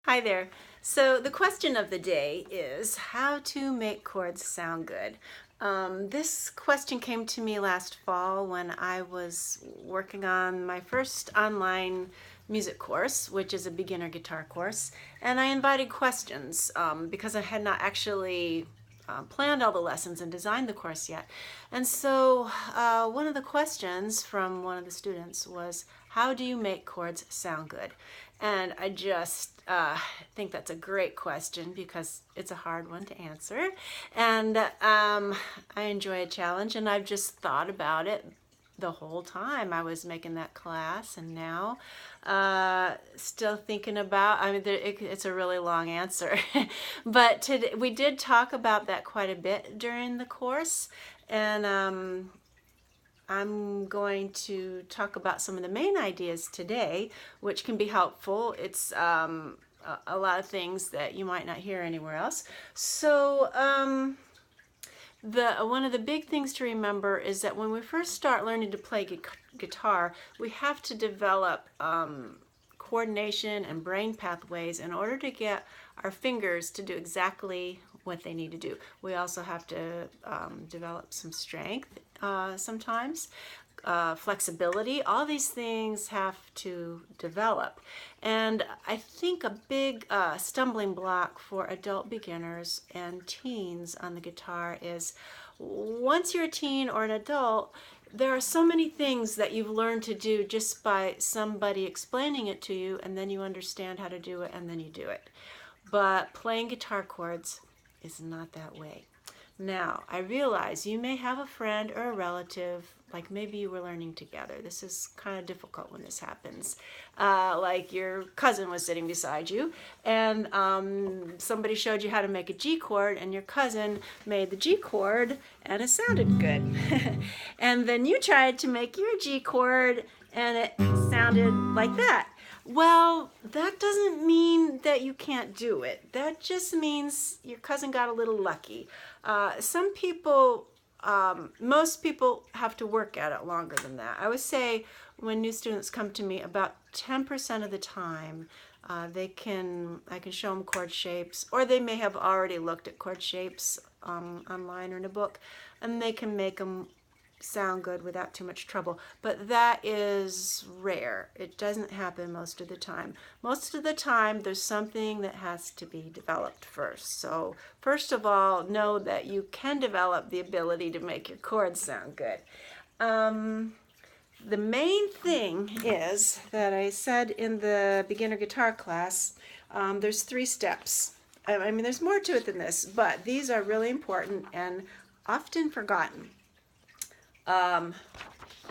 Hi there. So the question of the day is how to make chords sound good. This question came to me last fall when I was working on my first online music course, which is a beginner guitar course, and I invited questions because I had not actually planned all the lessons and designed the course yet. And so one of the questions from one of the students was, how do you make chords sound good? And I just think that's a great question because it's a hard one to answer. And I enjoy a challenge, and I've just thought about it the whole time I was making that class, and now still thinking about, I mean, it's a really long answer. But today, we did talk about that quite a bit during the course, and I'm going to talk about some of the main ideas today, which can be helpful. It's a lot of things that you might not hear anywhere else. So one of the big things to remember is that when we first start learning to play guitar, we have to develop coordination and brain pathways in order to get our fingers to do exactly what they need to do. We also have to develop some strength sometimes, flexibility. All these things have to develop. And I think a big stumbling block for adult beginners and teens on the guitar is once you're a teen or an adult, there are so many things that you've learned to do just by somebody explaining it to you, and then you understand how to do it, and then you do it. But playing guitar chords is not that way. Now, I realize you may have a friend or a relative, like maybe you were learning together. This is kind of difficult when this happens. Like your cousin was sitting beside you, and somebody showed you how to make a G chord, and your cousin made the G chord, and it sounded good. And then you tried to make your G chord, and it sounded like that. Well, that doesn't mean that you can't do it. That just means your cousin got a little lucky. Some people, most people have to work at it longer than that. I would say when new students come to me, about 10% of the time, I can show them chord shapes, or they may have already looked at chord shapes online or in a book, and they can make them sound good without too much trouble. But that is rare. It doesn't happen most of the time. Most of the time there's something that has to be developed first. So first of all, know that you can develop the ability to make your chords sound good. The main thing is that I said in the beginner guitar class, there's 3 steps. I mean, there's more to it than this, but these are really important and often forgotten.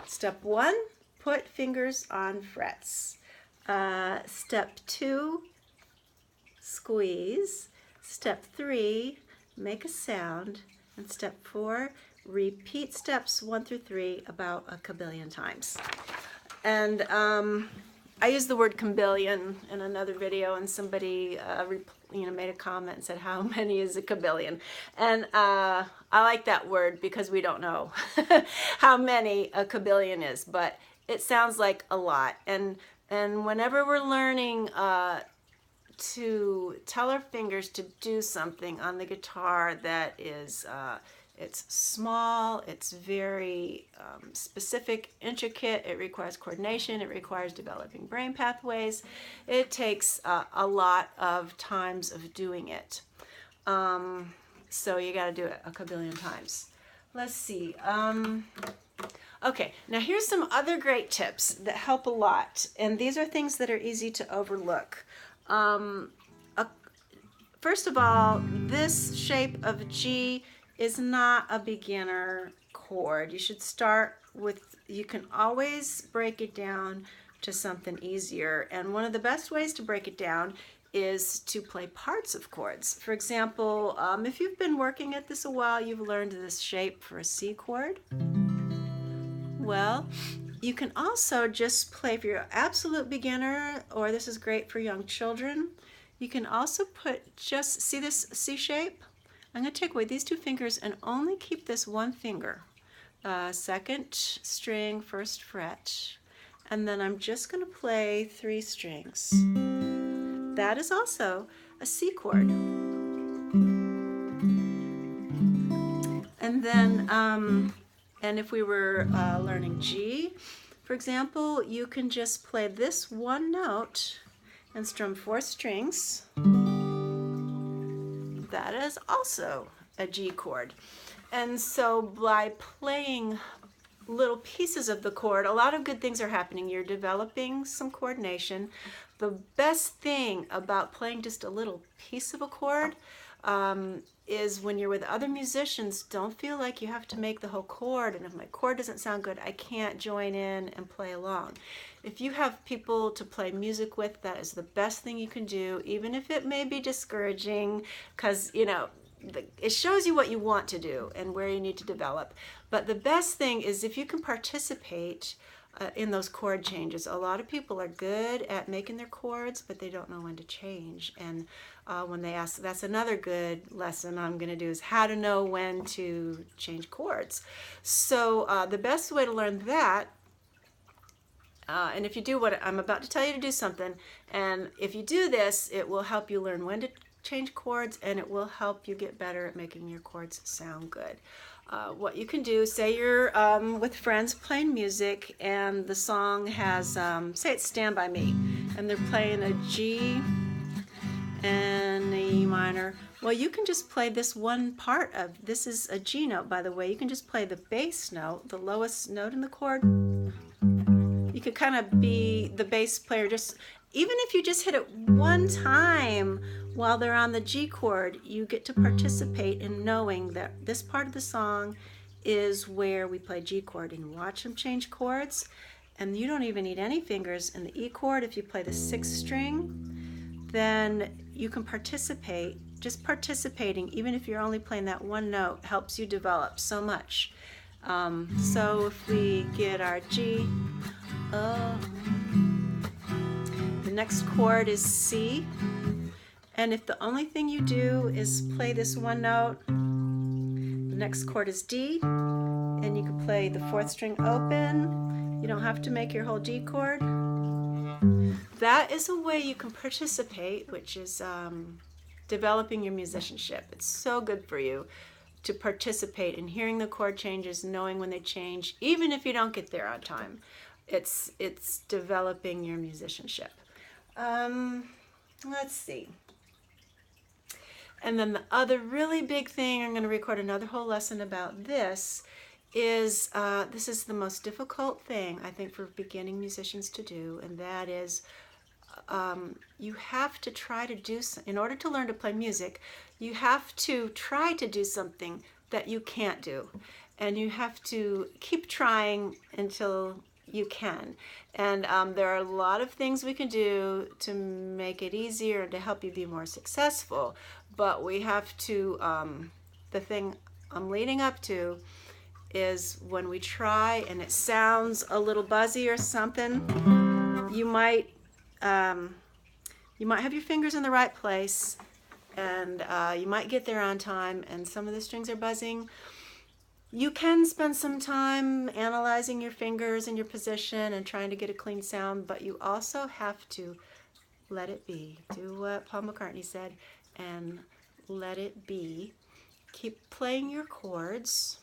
Step 1, put fingers on frets. Step 2, squeeze. Step 3, make a sound. And step 4, repeat steps 1 through 3 about a kabillion times. And I used the word kabillion in another video, and somebody made a comment and said, how many is a kabillion? And I like that word because we don't know how many a kabillion is, but it sounds like a lot. And whenever we're learning to tell our fingers to do something on the guitar that is it's small, it's very specific, intricate, it requires coordination, it requires developing brain pathways. It takes a lot of times of doing it. So you got to do it a kabillion times. Let's see. Okay, now here's some other great tips that help a lot, and these are things that are easy to overlook. First of all, this shape of G is not a beginner chord. You should start with, you can always break it down to something easier. And one of the best ways to break it down is to play parts of chords. For example, if you've been working at this a while, you've learned this shape for a C chord. Well, you can also just play, if you're an absolute beginner, or this is great for young children, you can also see this C shape? I'm going to take away these 2 fingers and only keep this 1 finger. Second string, 1st fret. And then I'm just going to play 3 strings. that is also a C chord. And then, and if we were learning G, for example, you can just play this one note and strum 4 strings. That is also a G chord. And so by playing little pieces of the chord, a lot of good things are happening. You're developing some coordination. The best thing about playing just a little piece of a chord is when you're with other musicians, don't feel like you have to make the whole chord, and if my chord doesn't sound good, I can't join in and play along. If you have people to play music with, that is the best thing you can do, even if it may be discouraging, because, you know, it shows you what you want to do and where you need to develop. But the best thing is if you can participate in those chord changes. A lot of people are good at making their chords, but they don't know when to change. And when they ask, that's another good lesson I'm going to do, is how to know when to change chords. So the best way to learn that, and if you do what I'm about to tell you to do something, and if you do this, it will help you learn when to change chords, and it will help you get better at making your chords sound good. What you can do, say you're with friends playing music and the song has, say it's Stand By Me, and they're playing a G and a E minor. Well, you can just play this one part of, this is a G note, by the way. You can just play the bass note, the lowest note in the chord. You could kind of be the bass player, just even if you just hit it one time while they're on the G chord, you get to participate in knowing that this part of the song is where we play G chord, and watch them change chords. And you don't even need any fingers in the E chord. If you play the 6th string, then you can participate. Just participating, even if you're only playing that one note, helps you develop so much. So if we get our G, the next chord is C, and if the only thing you do is play this one note, the next chord is D, and you can play the 4th string open. You don't have to make your whole G chord. That is a way you can participate, which is developing your musicianship. It's so good for you to participate in hearing the chord changes, knowing when they change, even if you don't get there on time. It's developing your musicianship. Let's see. And then the other really big thing, I'm going to record another whole lesson about this, is this is the most difficult thing, I think, for beginning musicians to do, and that is you have to try to do, in order to learn to play music, you have to try to do something that you can't do. And you have to keep trying until you can. And there are a lot of things we can do to make it easier and to help you be more successful. But we have to, the thing I'm leading up to is when we try and it sounds a little buzzy or something, you might have your fingers in the right place, and you might get there on time, and some of the strings are buzzing. You can spend some time analyzing your fingers and your position and trying to get a clean sound, but you also have to let it be. Do what Paul McCartney said and let it be. Keep playing your chords.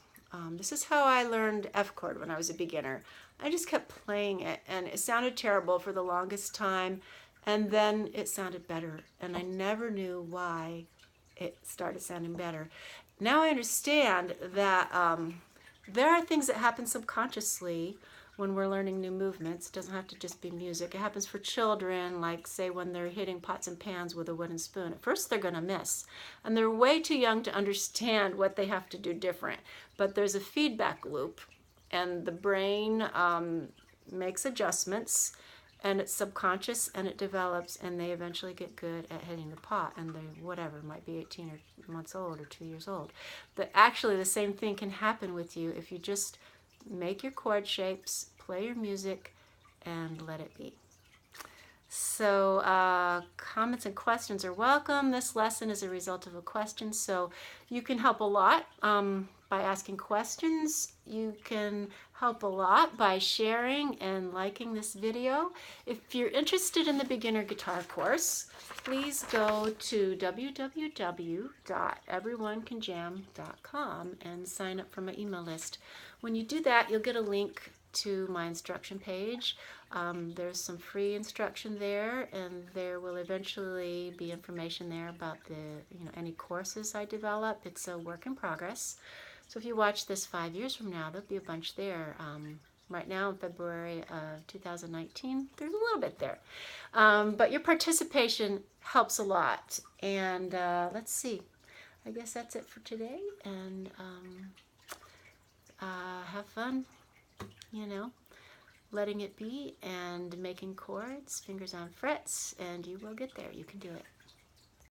This is how I learned F chord when I was a beginner. I just kept playing it, and it sounded terrible for the longest time, and then it sounded better, and I never knew why it started sounding better. Now I understand that there are things that happen subconsciously when we're learning new movements. It doesn't have to just be music. It happens for children, like say when they're hitting pots and pans with a wooden spoon. At first they're going to miss, and they're way too young to understand what they have to do different. But there's a feedback loop, and the brain makes adjustments, and it's subconscious, and it develops, and they eventually get good at hitting the pot, and they, whatever, might be 18 months old or 2 years old. But actually the same thing can happen with you if you just make your chord shapes, play your music, and let it be. So comments and questions are welcome. This lesson is a result of a question, so you can help a lot by by asking questions. You can help a lot by sharing and liking this video. If you're interested in the beginner guitar course, please go to www.everyonecanjam.com and sign up for my email list. When you do that, you'll get a link to my instruction page. There's some free instruction there, and there will eventually be information there about any courses I develop. It's a work in progress. So if you watch this 5 years from now, there'll be a bunch there. Right now in February of 2019, there's a little bit there. But your participation helps a lot. And let's see. I guess that's it for today. And have fun, letting it be and making chords, fingers on frets, and you will get there. You can do it.